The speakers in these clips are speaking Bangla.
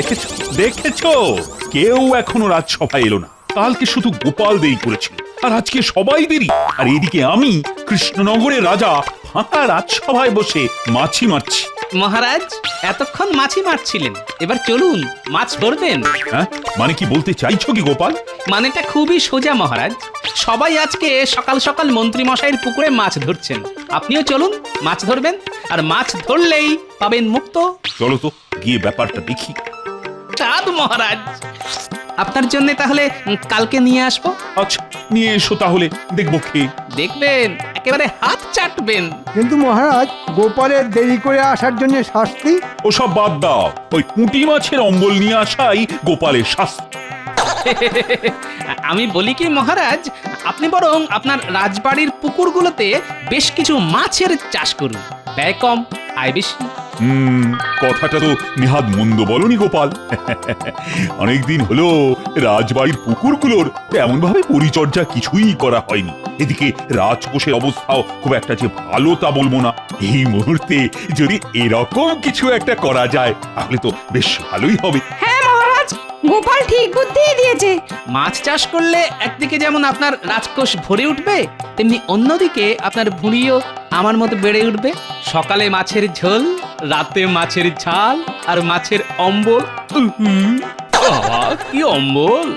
দেখেছো দেখেছো, কেউ এখনো রাজসভায় এলো না। কালকে শুধু গোপাল দেরি করেছিল, আর আজকে সবাই দেরি। আর এদিকে আমি কৃষ্ণনগরের রাজা ফাঁকা রাজসভায় বসে মাছি মারছি। মহারাজ এতক্ষণ মাছি মারছিলেন, এবার চলুন মাছ ধরবেন। হ্যাঁ, মানে কি বলতে চাইছো কি গোপাল? মানেটা খুবই সোজা মহারাজ। সবাই আজকে সকাল সকাল মন্ত্রী মশাইয়ের পুকুরে মাছ ধরছেন, আপনিও চলুন মাছ ধরবেন। আর মাছ ধরলেই পাবেন মুক্ত। চলো তো গিয়ে ব্যাপারটা দেখি। চাঁদ মহারাজ, আপনার জন্য তাহলে কালকে নিয়ে আসবো। আচ্ছা নিয়ে এসো তাহলে, দেখবো খেয়ে। দেখবেন একেবারে হাত চাটবেন। কিন্তু মহারাজ, গোপালের দেরি করে আসার জন্য শাস্তি? ওসব বাদ দাও, ওই পুঁটি মাছের অম্বল নিয়ে আসাই গোপালের শাস্তি। আমি বলি কি মহারাজ, আপনি বরং আপনার রাজবাড়ির পুকুরগুলোতে বেশ কিছু মাছের চাষ করুন, ব্যয় কম আয় বেশি। কথাটা তো নেহাত মন্দ বলনি গোপাল। অনেকদিন হলো রাজবাড়ির পুকুরগুলোর তেমন ভাবে পরিচর্যা কিছুই করা হয়নি। এদিকে রাজকোষের অবস্থাও খুব একটা যে ভালো তা বলবো না। এই মুহূর্তে যদি এরকম কিছু একটা করা যায় তাহলে তো বেশ ভালোই হবে। হ্যাঁ মহারাজ, গোপাল ঠিক বুদ্ধি দিয়েছে। মাছ চাষ করলে একদিকে যেমন আপনার রাজকোষ ভরে উঠবে, তেমনি অন্যদিকে আপনার ভুঁড়িও আমার মতো বেড়ে উঠবে। সকালে মাছের ঝোল, রাতে মাছের ঝাল, আর মাছের অম্বল। বাবা, কি অম্বল!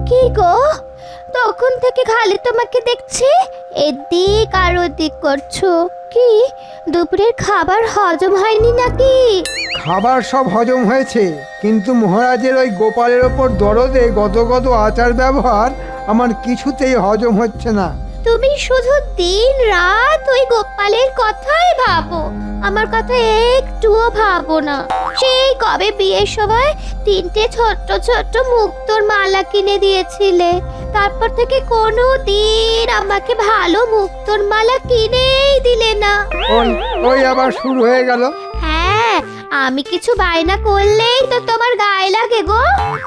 কি গো, তখন থেকে খালি তোমাকে দেখছি এদিক আর ওদিক করছো। কি দুপুরের খাবার হজম হয়নি নাকি? খাবার সব হজম হয়েছে, কিন্তু মহারাজের ওই গোপালের ওপর দরদে গত আচার ব্যবহার আমার কিছুতেই হজম হচ্ছে না। তুমি শুধু দিন রাত ওই গোপালের কথাই ভাবো, আমার কথা একটুও ভাবো না। সেই কবে বিয়ের সময় 3টে ছোট্ট ছোট্ট মুক্তোর মালা কিনে দিয়েছিলে, তারপর থেকে কোনো দিন আমাকে ভালো মুক্তোর মালা কিনেই দিলে না। ওই আবার শুরু হয়ে গেল। হ্যাঁ, আমি কিছু বায়না করলেই তো তোমার গায়ে লাগে গো।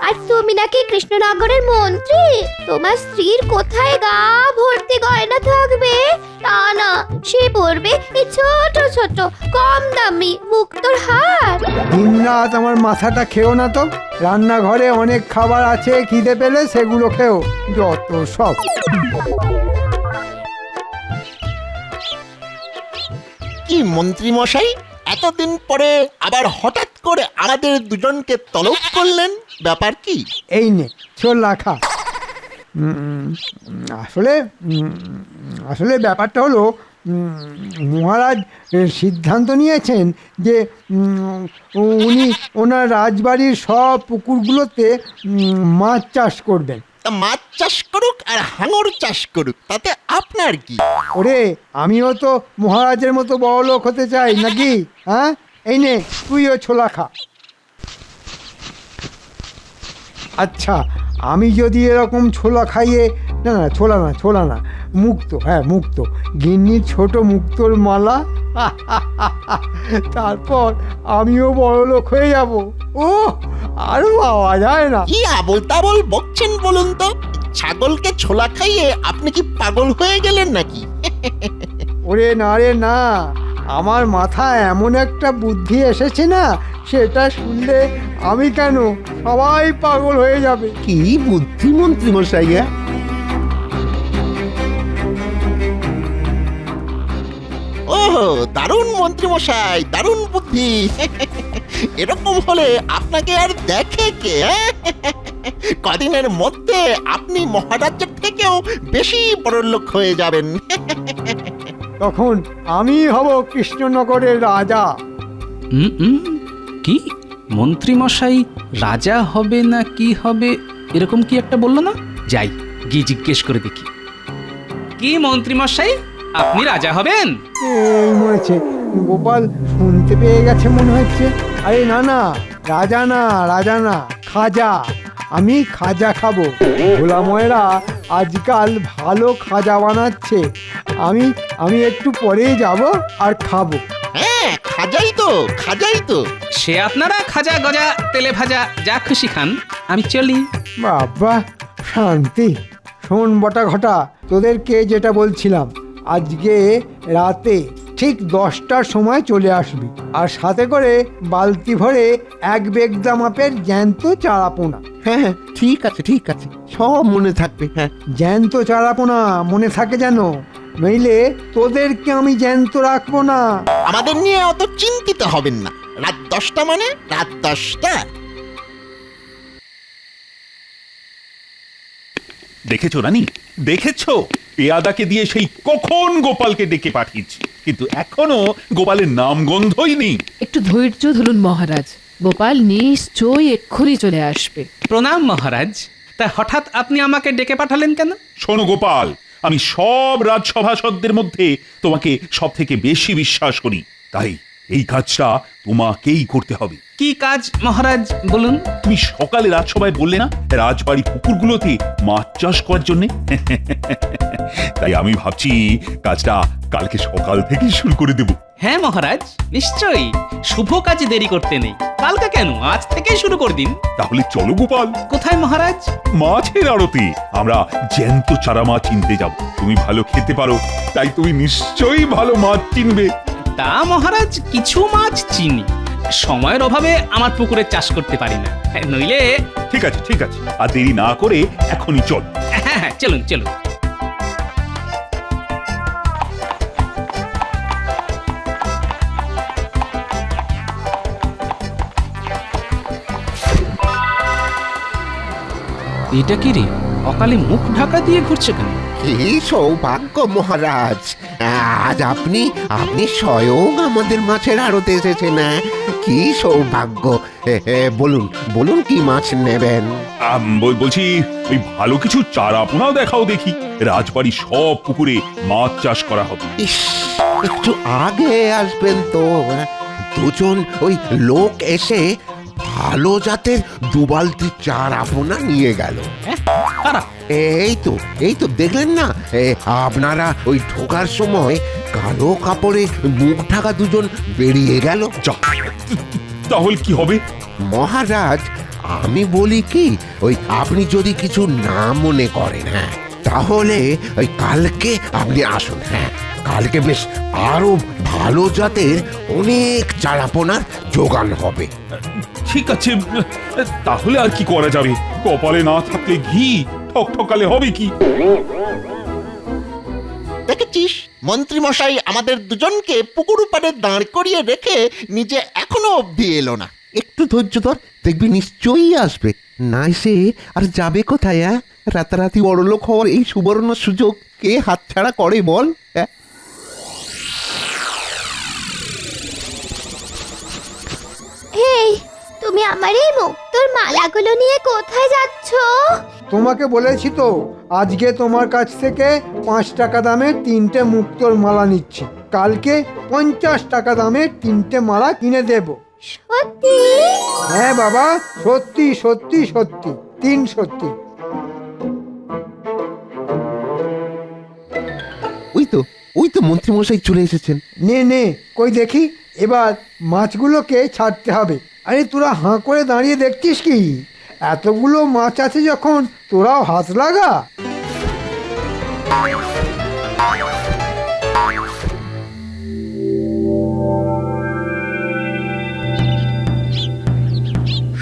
আর তুমি নাকি কৃষ্ণনগরের মন্ত্রী, তোমার স্ত্রীর কোথায় গা ভর্তি গয়না থাকবে? তা না, সে পরবে এই ছোট ছোট কম দামি মুক্তোর হার। দিনরাত আমার মাথাটা খেও না তো। রান্নাঘরে অনেক খাবার আছে, খিদে পেলে সেগুলো খেও। যত সব। কি মন্ত্রী মশাই, এতদিন পরে আবার হঠাৎ করে আমাদের দুজনকে তলব করলেন, ব্যাপার কি? এই নে ছোলা খা। আসলে আসলে ব্যাপারটা হলো, মহারাজ সিদ্ধান্ত নিয়েছেন যে উনি ওনার রাজবাড়ির সব পুকুরগুলোতে মাছ চাষ করবেন। তা মাছ চাষ করুক আর হাঙর চাষ করুক, তাতে আপনার কি? ওরে, আমিও তো মহারাজের মতো বড় লোক হতে চাই নাকি? হ্যাঁ, এই নে তুইও ছোলা খা। আচ্ছা, আমি যদি এরকম ছোলা খাইয়ে, না না ছোলা না মুক্তো, হ্যাঁ মুক্তো, গিন্নির ছোট মুক্তোর মালা, তারপর আমিও বড় লোক হয়ে যাব। ও আরো পাওয়া যায় না। কি আবল তাবল বকছেন বলুন তো? ছাগলকে ছোলা খাইয়ে আপনি কি পাগল হয়ে গেলেন নাকি? ওরে না রে না, আমার মাথায় এমন একটা বুদ্ধি এসেছে না, সেটা শুনলে আমি কেন, সবাই পাগল হয়ে যাবে। কি বুদ্ধি মন্ত্রী মশাই? ও দারুণ মন্ত্রী মশাই, দারুণ বুদ্ধি। এরকম হলে আপনাকে আর দেখে কে? কদিনের মধ্যে আপনি মহারাজের থেকেও বেশি বড়লোক হয়ে যাবেন। তখন আমি হব কৃষ্ণনগরের রাজা। কি মন্ত্রী মশাই রাজা হবে না কি হবে, এরকম কি একটা বললো না? যাই গিয়ে জিজ্ঞেস করে দেখি। কি মন্ত্রী মশাই, আপনি রাজা হবেন? এই মরেছে, গোপাল শুনতে পেয়ে গেছে মনে হচ্ছে। আরে না না, রাজা না খাজা। আমি খাজা খাবো। ভোলাময়েরা আজকাল ভালো খাজা বানাচ্ছে। আমি একটু পরেই যাব আর খাবো। হ্যাঁ, খাজাই তো। সে আপনারা খাজা গজা তেলে ভাজা যা খুশি খান, আমি চলি। বাবা শান্তি। শোন বটা ঘটা, তোদেরকে যেটা বলছিলাম, আজকে রাতে ঠিক 10টার সময় চলে আসবি, আর সাথে করে বালতি ভরে 1 বেগদা মাপের জ্যান্ত চারাপোনা। হ্যাঁ হ্যাঁ, ঠিক আছে ঠিক আছে, সব মনে থাকবে। হ্যাঁ, জ্যান্ত চারাপোনা মনে থাকে যেন, নইলে তোদেরকে আমি জ্যান্ত রাখবো না। আমাদের নিয়ে অত চিন্তিত হবেন না, রাত 10টা মানে রাত 10টা। দেখেছো রানী, দেখেছো? পেয়াদাকে দিয়ে সেই কখন গোপালকে ডেকে পাঠিয়েছি, কিন্তু এখনো গোপালের নাম গন্ধই নেই। একটু ধৈর্য ধরুন মহারাজ, গোপাল নিশ্চয়ই এক্ষুনি চলে আসবে। প্রণাম মহারাজ। তা হঠাৎ আপনি আমাকে ডেকে পাঠালেন কেন? শোনো গোপাল, আমি সব রাজসভাসদদের মধ্যে তোমাকে সব থেকে বেশি বিশ্বাস করি, তাই এই কাজটা তোমাকেই করতে হবে। কি কাজ মহারাজ বলুন? তুমি সকালে রাজসভায় বললে না রাজবাড়ি পুকুরগুলোতে মাছ চাষ করার জন্য, তাই আমি ভাবছি কাজটা কালকে সকাল থেকে শুরু করে দেব। হ্যাঁ মহারাজ, নিশ্চয়ই। শুভ কাজে দেরি করতে নেই, কালকে কেন, আজ থেকেই শুরু করে দিন। তাহলে চলো গোপাল, কোথায় মহারাজ? মাছের আড়তে আমরা জ্যান্ত চারা মাছ চিনতে যাব। তুমি ভালো খেতে পারো, তাই তুমি নিশ্চয়ই ভালো মাছ চিনবে। তা মহারাজ, কিছু মাছ চিনি, সময়ের অভাবে আমার পুকুরে চাষ করতে পারি না, নইলে। ঠিক আছে ঠিক আছে, আর দেরি না করে এখনই চল। হ্যাঁ হ্যাঁ, চলুন চলুন। এটা কি রে, অকালে মুখ ঢাকা দিয়ে ঘুরছে কেন? কি সৌভাগ্য মহারাজ, আজ আপনি আপনি স্বয়ং আমাদের মাছের আড়তে এসেছেন। কি সৌভাগ্য। বলুন বলুন, কি মাছ নেবেন? বলছি ওই ভালো কিছু চারা পোনাও দেখাও দেখি। রাজবাড়ি সব পুকুরে মাছ চাষ করা হবে। ইস, একটু আগে আসবেন তো। দুজন ওই লোক এসে ভালো জাতের 2 বালতি চারা পোনা নিয়ে গেল। কারা? এই তো দেখলেন না, আপনারা ওই ঢোকার সময় কালো কাপড়ে মুখ ঢাকা দুজন বেরিয়ে গেল। যা, তাহলে কি হবে? মহারাজ, আমি বলি কি, ওই আপনি যদি কিছু না মনে করেন, হ্যাঁ, তাহলে ওই কালকে আপনি আসুন। হ্যাঁ, কালকে বেশ আরো ভালো জাতের অনেক চারাপোনার জোগান হবে। ঠিক আছে, তাহলে আর কি করা যাবে? কপালে না থাকলে ঘি ঠকঠকালে হবে কি? দেখেছিস, মন্ত্রী মশাই আমাদের দুজনকে পুকুর পাড়ে দাঁড় করিয়ে রেখে নিজে এখনো অবধি এলো না। একটু ধৈর্য ধর, দেখবি নিশ্চয়ই আসবে। না এসে আর যাবে কোথায়? রাতারাতি বড়লোক হওয়ার এই সুবর্ণ সুযোগ কে হাতছাড়া করে বল? এই, তুমি আমার এই মুক্তোর মালাগুলো নিয়ে কোথায় যাচ্ছ? তোমাকে বলেছি তো, আজকে তোমার কাছ থেকে 5 টাকা দামের 3টে মুক্তোর মালা নিচ্ছি, কালকে 50 টাকা দামের 3টে মালা কিনে দেব। সত্যি? হ্যাঁ বাবা, সত্যি সত্যি সত্যি, 3 সত্যি। ওই তো মন্ত্রীমশাই চলে এসেছেন। নে নে, কই দেখি, এবার মাছগুলোকে ছাড়তে হবে। আরে তোরা হাঁ করে দাঁড়িয়ে দেখছিস কি? এতগুলো মাছ আছে যখন, তোরাও হাত লাগা।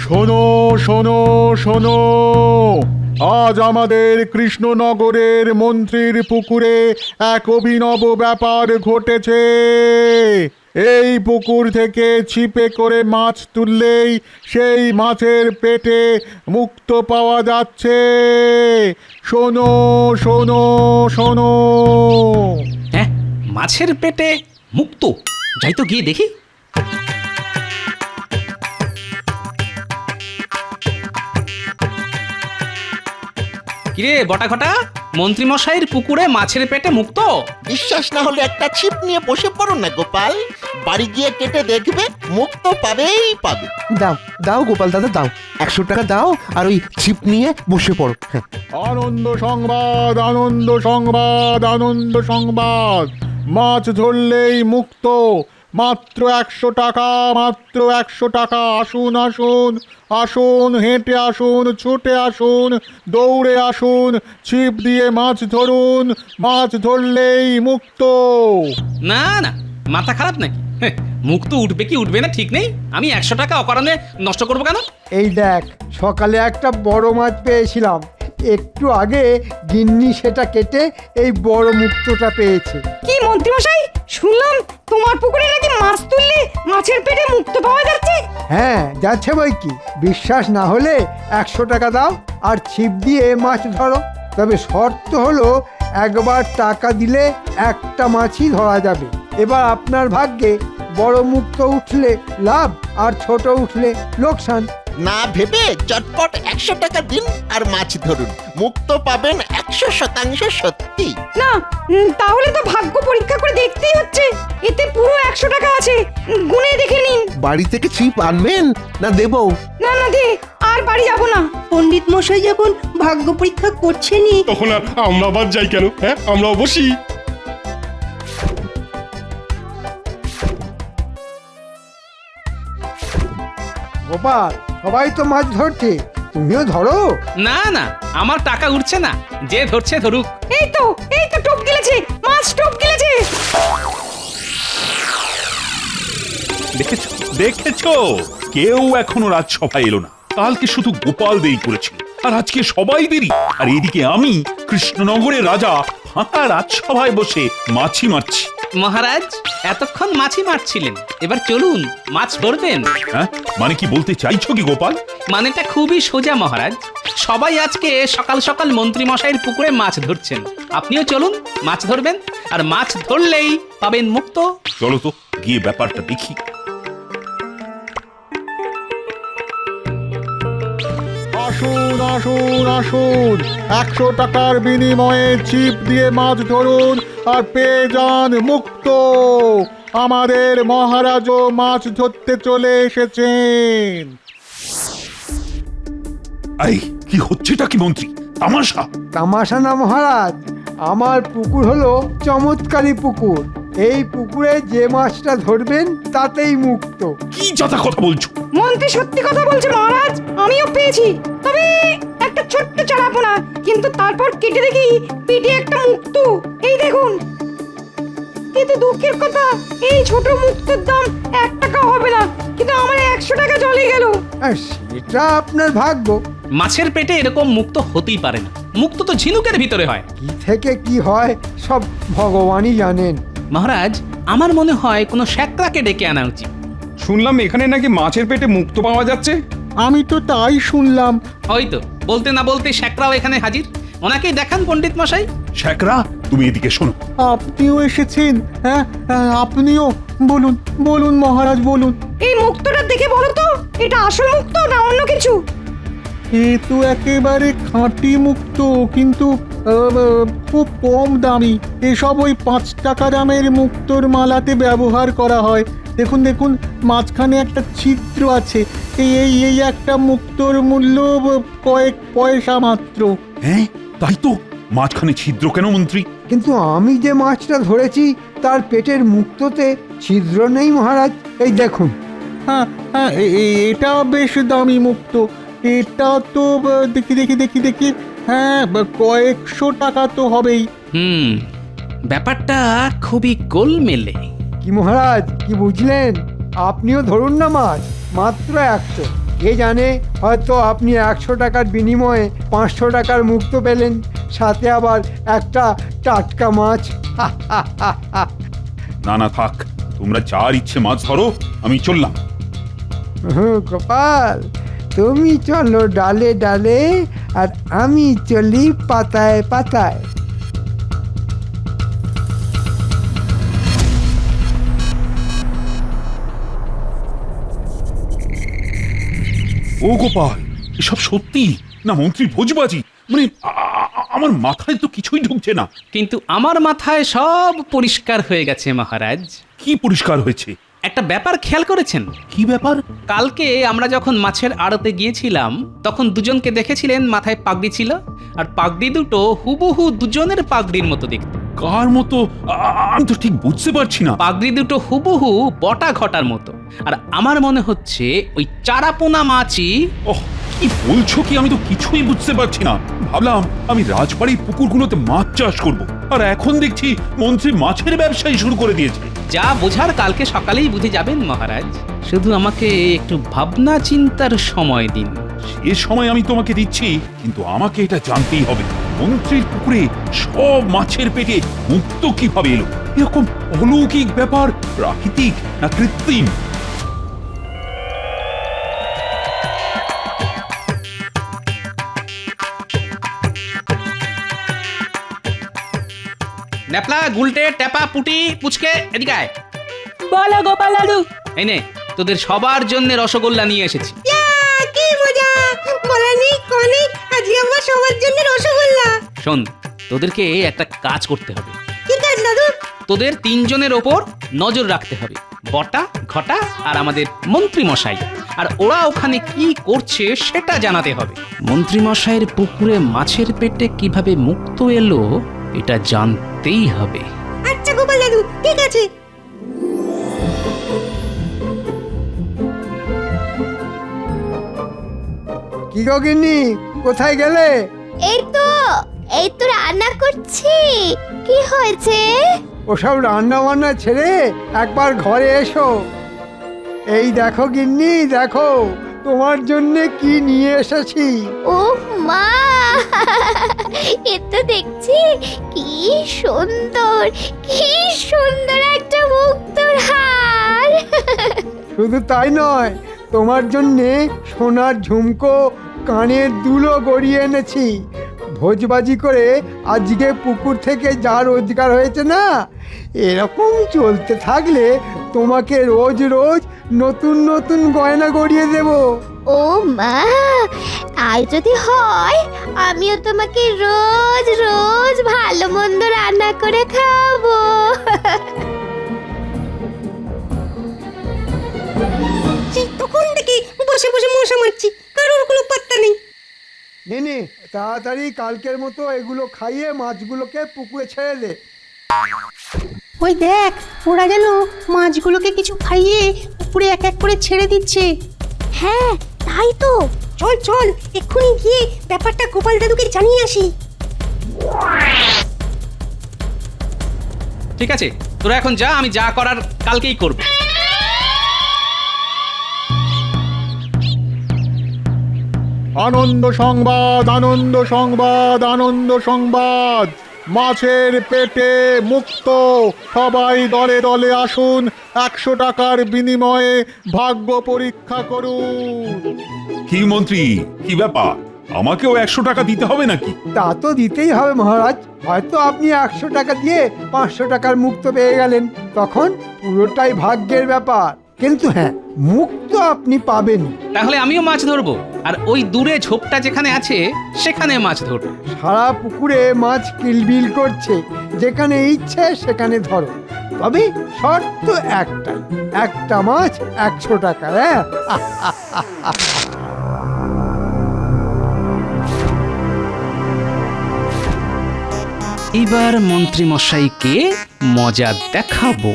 শোনো শোনো শোনো, আজ আমাদের কৃষ্ণনগরের মন্ত্রীর পুকুরে এক অভিনব ব্যাপার ঘটেছে। এই পুকুর থেকে ছিপে করে মাছ তুললেই সেই মাছের পেটে মুক্ত পাওয়া যাচ্ছে। শোনো শোনো শোনো। হ্যাঁ, মাছের পেটে মুক্ত? যাই তো গিয়ে দেখি। কিরে বটা ঘটা, মন্ত্রী মশাইয়ের পুকুরে মাছের পেটে মুক্ত? বিশ্বাস না হলে একটা ছিপ নিয়ে বসে পড়ো না গোপাল, বাড়ি গিয়ে কেটে দেখবে, মুক্ত পাবেই পাবে। দাও দাও গোপাল দাদা, দাও 100 টাকা দাও, আর ওই ছিপ নিয়ে বসে পড়ো। হ্যাঁ, আনন্দ সংবাদ, আনন্দ সংবাদ, আনন্দ সংবাদ। মাছ ধরলেই মুক্ত, মাত্র 100 টাকা, মাত্র 100 টাকা। আসুন আসুন আসুন, হেঁটে আসুন, ছুটে আসুন, দৌড়ে আসুন, ছিপ দিয়ে মাছ ধরুন, মাছ ধরলেই মুক্ত। না না, মাথা খারাপ নাকি? মুখ তো উঠবে কি উঠবে না ঠিক নেই। আমি 100 টাকা অকারণে নষ্ট করবো কেন? এই দেখ, সকালে একটা বড় মাছ পেয়েছিলাম, একটু আগে গিন্নি সেটা কেটে এই বড় মুক্তটা পেয়েছে। কি মন্ত্রীমশাই, শুনলাম তোমার পুকুরে নাকি মাছ তুললে মাছের পেটে মুক্তো পাওয়া যাচ্ছে। হ্যাঁ, যাচ্ছে বই কি। বিশ্বাস না হলে 100 টাকা দাও আর ছিপ দিয়ে মাছ ধরো। তবে শর্ত হলো, একবার টাকা দিলে একটা মাছই ধরা যাবে। এবার আপনার ভাগ্যে বড় মুক্ত উঠলে লাভ, আর ছোট উঠলে লোকসান। না ভেবে চটপট 100 টাকা দিন আর মাছ ধরুন, মুক্ত পাবেন 100% সত্যি। না, তাহলে তো ভাগ্য পরীক্ষা করে দেখতেই হচ্ছে। এতে পুরো 100 টাকা আছে, গুনে দেখে নিন। বাড়ি থেকে ছিপ আনবেন না দেবো? না না, দে, আর বাড়ি যাব না। পণ্ডিত মশাই যখন ভাগ্য পরীক্ষা করছেনই, তখন আর আমরা বাদ যাই কেন? হ্যাঁ, আমরা বসি। গোপাল, সবাই তো মাছ ধরছে, তুমিও ধরো। না না, আমার টাকা উঠছে না। যে ধরছে ধরুক। এই তো টোপ গিলেছে, মাছ টোপ গিলেছে। দেখেছো দেখেছো, কেউ এখনো রাজসভায় এলো না। কালকে শুধু গোপাল দেরি করেছিল, আর আজকে সবাই দেরি। আর এদিকে আমি কৃষ্ণনগরের রাজা ফাঁকা রাজসভায় বসে মাছি মারছি। মহারাজ, এতক্ষণ মাছি মারছিলেন, এবার চলুন মাছ ধরবেন। হ্যাঁ, মানে কি বলতে চাইছো কি গোপাল? মানেটা খুবই সোজা মহারাজ। সবাই আজকে সকাল সকাল মন্ত্রী মশাইয়ের পুকুরে মাছ ধরছেন, আপনিও চলুন মাছ ধরবেন। আর মাছ ধরলেই পাবেন মুক্ত। চলো তো গিয়ে ব্যাপারটা দেখি। আসুন আসুন আসুন, 100 টাকার বিনিময়ে ছিপ দিয়ে মাছ ধরুন আর পেয়ে যান মুক্ত। আমাদের মহারাজও মাছ ধরতে চলে এসেছেন। এই কি হচ্ছেটা কি মন্ত্রী? তামাশা? তামাশা না মহারাজ, আমার পুকুর হলো চমৎকারী পুকুর। এই পুকুরে যে মাছটা ধরবেন তাতেই মুক্ত। কি যাতা কথা বলছো? মন্ত্রী সত্যি কথা বলছে মহারাজ, আমিও পেয়েছি। তবে একটা ছোট্ট চারাপোনা, কিন্তু তারপর কেটে দেখি পেটে একটা মুক্ত। এই দেখুন। কিন্তু দুঃখের কথা, এই ছোট মুক্তোর দাম 1 টাকা হবে না, কিন্তু আমার 100 টাকা চলে গেল। আর সেটা আপনার ভাগ্য। মাছের পেটে এরকম মুক্ত হতেই পারে না। মুক্ত তো ঝিনুকের ভিতরে হয়। কি থেকে কি হয় সব ভগবানই জানেন। মহারাজ, আমার মনে হয় কোনো শ্যাকরাকে ডেকে আনা উচিত। শুনলাম এখানে নাকি মাছের পেটে মুক্তো পাওয়া যাচ্ছে। আমি তো তাই শুনলাম। ওই তো, বলতে না বলতে শ্যাকরাও এখানে হাজির। ওনাকেই দেখান পণ্ডিত মশাই। শ্যাকরা, তুমি এদিকে শোনো। আপনিও এসেছেন? হ্যাঁ, আপনিও বলুন বলুন মহারাজ বলুন। এই মুক্তটা দেখে বলো তো, এটা আসল মুক্ত না অন্য কিছু? এ তো একেবারে খাঁটি মুক্ত, কিন্তু খুব কম দামি। এসব ওই 5 টাকা দামের মুক্তোর মালাতে ব্যবহার করা হয়। দেখুন দেখুন, মাঝখানে একটা ছিদ্র আছে। এই একটা মুক্তোর মূল্য কয়েক পয়সা মাত্র। হ্যাঁ, তাই তো। মাঝখানে ছিদ্র কেন মন্ত্রী? কিন্তু আমি যে মাছটা ধরেছি তার পেটের মুক্তোতে ছিদ্র নেই মহারাজ। এই দেখুন। হ্যাঁ হ্যাঁ, এটা বেশ দামি মুক্তো। এটা তো দেখি দেখি দেখি দেখি, হ্যাঁ, কয়েকশো টাকা তো হবেই। ব্যাপারটা খুবই গোলমেলে। কি মহারাজ, কি বুঝলেন? আপনিও ধরুন না মাছ, মাত্র 100। কে জানে, হয়তো আপনি 100 টাকার বিনিময়ে 500 টাকার মুক্ত পেলেন, সাথে আবার একটা টাটকা মাছ। না না, থাক, তোমরা যার ইচ্ছে মাছ ধরো, আমি চললাম। গোপাল, তুমি চলো ডালে ডালে, আর আমি চলি পাতায় পাতায়। ও গোপাল, এসব সত্যি না মন্ত্রী ভোজবাজি? মানে আমার মাথায় তো কিছুই ঢুকছে না। কিন্তু আমার মাথায় সব পরিষ্কার হয়ে গেছে মহারাজ। কি পরিষ্কার হয়েছে? একটা ব্যাপার খেয়াল করেছেন? কি ব্যাপার? কালকে আমরা যখন মাছের আড়তে গিয়েছিলাম, তখন দুজনকে দেখেছিলেন মাথায় পাগড়ি ছিল, আর পাগড়ি দুটো হুবহু দুজনের পাগড়ির মতো দেখতে। কার মতো আমি তো ঠিক বুঝতে পারছি না। পাগড়ি দুটো হুবহু বটা ঘটার মতো, আর আমার মনে হচ্ছে ওই চারাপোনা মাছই। ওহ, কি বলছো কি? আমি তো কিছুই বুঝতে পারছি না। ভাবলাম আমি রাজবাড়ির পুকুরগুলোতে মাছ চাষ করব, আর এখন দেখছি মন্ত্রী মাছের ব্যবসায় শুরু করে দিয়েছে। যা বোঝার কালকে সকালেই বুঝে যাবেন মহারাজ, শুধু আমাকে একটু ভাবনা চিন্তার সময় দিন। সে সময় আমি তোমাকে দিচ্ছি, কিন্তু আমাকে এটা জানতেই হবে মন্ত্রীর পুকুরে সব মাছের পেটে মুক্ত কিভাবে এলো? এরকম অলৌকিক ব্যাপার প্রাকৃতিক না কৃত্রিম? ন্যাপলা, গুলটে, টেপা, পুটি, পুচকে, এদিকে আয়। বলো গোপাল দাদু। এই নে, তোদের সবার জন্য রসগোল্লা নিয়ে এসেছি। কি মজা! বলানি কনে আজকে আমার সবার জন্য রসগোল্লা। শোন, তোদেরকে একটা কাজ করতে হবে। কি কাজ দাদু? তোদের তিনজনের ওপর নজর রাখতে হবে, বটা, ঘটা আর আমাদের মন্ত্রী মশাই। আর ওরা ওখানে কি করছে সেটা জানাতে হবে। মন্ত্রী মশাইয়ের পুকুরে মাছের পেটে কিভাবে মুক্ত এলো এটা জানতেই হবে। আচ্ছা গোপাল দাদু, ঠিক আছে। কি গো গিন্নি, কোথায় গেলে? এই তো রান্না করছি। কি হয়েছে? ওসব রান্না বান্না ছেড়ে একবার ঘরে এসো। এই দেখো গিন্নি, দেখো তোমার জন্য কি নিয়ে এসেছি। ও মা, এ তো দেখছি কি সুন্দর, কি সুন্দর একটা মুক্তোর হার। শুধু তাই নয়, তোমার জন্যে সোনার ঝুমকো, কানের দুলও গড়িয়ে এনেছি। ভোজবাজি করে আজকে পুকুর থেকে যা রোজগার হয়েছে না, এরকম চলতে থাকলে তোমাকে রোজ রোজ নতুন নতুন গয়না গড়িয়ে দেব। ও মা, তাই যদি হয় আমিও তোমাকে রোজ রোজ ভালো মন্দ রান্না করে খাওয়াবো। তখন থেকে বসে বসে মশা মারছি, কারোর কোনো পাত্তা নেই। নে তাড়াতাড়ি কালকের মতো এগুলো খাইয়ে মাছগুলোকে পুকুরে ছেড়ে দে। ওই দেখ, ওরা যেন মাছগুলোকে কিছু খাইয়ে পুকুরে এক এক করে ছেড়ে দিচ্ছে। হ্যাঁ, তাই তো। চল চল, এক্ষুনি গিয়ে ব্যাপারটা গোপাল দাদুকে জানিয়ে আসি। ঠিক আছে, তোরা এখন যা, আমি যা করার কালকেই করব। আনন্দ সংবাদ, আনন্দ সংবাদ, আনন্দ সংবাদ! মাছের পেটে মুক্ত! সবাই দলে দলে আসুন, 100 টাকার বিনিময়ে ভাগ্য পরীক্ষা করুন। কি মন্ত্রী, কি ব্যাপার? আমাকেও 100 টাকা দিতে হবে নাকি? তা তো দিতেই হবে মহারাজ। হয়তো আপনি 100 টাকা দিয়ে 500 টাকার মুক্ত পেয়ে গেলেন, তখন পুরোটাই ভাগ্যের ব্যাপার। কিন্তু হ্যাঁ, মুক্ত আপনি পাবেন। তাহলে আমিও মাছ ধরবো, আর ওই দূরে ঝোপটা যেখানে আছে সেখানে মাছ ধরবো। সারা পুকুরে মাছ কিলবিল করছে, যেখানে ইচ্ছে সেখানে ধরো। তবে শর্ত একটাই, একটা মাছ 100 টাকা। হ্যাঁ, এবার মন্ত্রী মশাইকে মজা দেখাবো।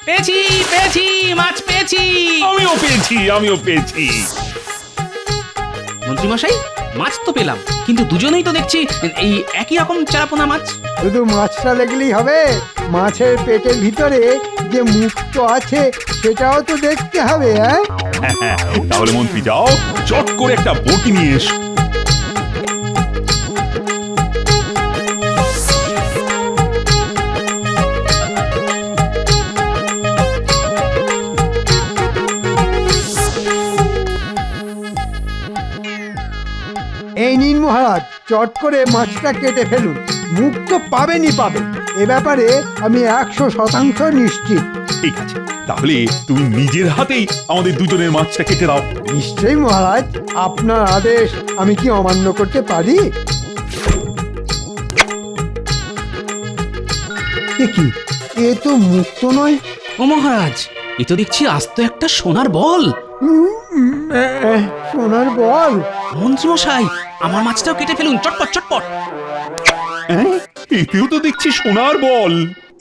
পেয়েছি, পেয়েছি, মাছ পেয়েছি। আমিও পেয়েছি। মন্ত্রী মশাই, মাছ তো পেলাম, কিন্তু দুজনেই তো দেখছি এই একই রকম চারাপোনা মাছ। শুধু মাছটা দেখলেই হবে, মাছের পেটের ভিতরে যে মুক্ত আছে সেটাও তো দেখতে হবে। হ্যাঁ, তাহলে মন্ত্রী যাও, চট করে একটা বটি নিয়ে এসো। এই নিন মহারাজ, চট করে মাছটা কেটে ফেলুন। মুক্ত পাবেনই পাবেন, এ ব্যাপারে আমি 100% নিশ্চিত। ঠিক আছে, তাহলে তুমি নিজের হাতেই আমাদের দুজনের মাছটা কেটে দাও। নিশ্চয়ই মহারাজ, আপনার আদেশ আমি কি অমান্য করতে পারি? এ কি, এ তো মুক্ত নয়। ও মহারাজ, এ তো দেখছি আস্ত একটা সোনার বল। সোনার বল? মন্ত্রী মশাই, আমার মাছটাও কেটে ফেলুন, চটপট চটপট। হ্যাঁ, এতেও তো দেখছি সোনার বল।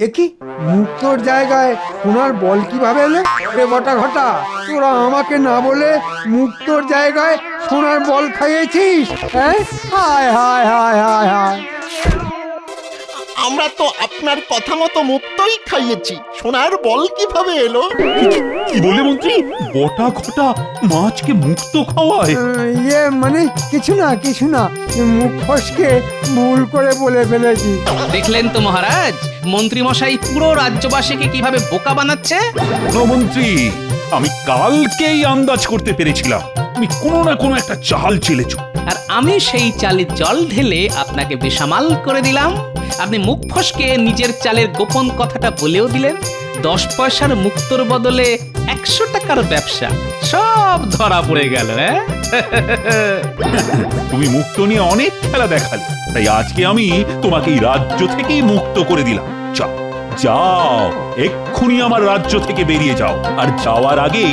এ কি, মুক্তোর জায়গায় সোনার বল কিভাবে এলো? রে বটা ঘটা, তোরা আমাকে না বলে মুক্তোর জায়গায় সোনার বল খাইয়েছিস? হ্যাঁ, হায় হায় হায় হায় হায়। আমরা তো আপনার কথা মতো মুক্তই খাইয়েছি, সোনার বল কিভাবে এলো? কি বলে মন্ত্রী? বটা ঘটা মাছকে মুক্ত খাওয়ায়? ইয়ে মানে কিছু না কিছু না, মুখ ফসকে ভুল করে বলে ফেলেছি। দেখলেন তো মহারাজ, মন্ত্রী মশাই পুরো রাজ্যবাসীকে কিভাবে বোকা বানাচ্ছে। মন্ত্রী, আমি কালকেই আন্দাজ করতে পেরেছিলাম তুমি কোনো না কোনো একটা চাল চেলেছ। আর আমি সেই চালে জল ঢেলে আপনাকে বেসামাল করে দিলাম। আপনি মুখ ফসকে নিজের চালের গোপন কথাটা বলেও দিলেন। 10 পয়সার মুক্তোর বদলে 100 টাকার ব্যবসা, সব ধরা পড়ে গেল। হ্যাঁ, তুমি মুক্ত নিয়ে অনেক খেলা দেখালে, তাই আজকে আমি তোমাকে এই রাজ্য থেকেই মুক্ত করে দিলাম। যাও যাও, এক্ষুনি আমার রাজ্য থেকে বেরিয়ে যাও, আর যাওয়ার আগে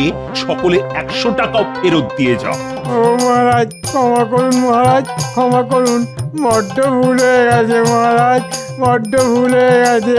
সকলে 100 টাকাও ফেরত দিয়ে যাও। ও মহারাজ, ক্ষমা করুন মহারাজ, ক্ষমা করুন, বড্ড ভুল হয়ে গেছে মহারাজ, বড্ড ভুল হয়ে গেছে।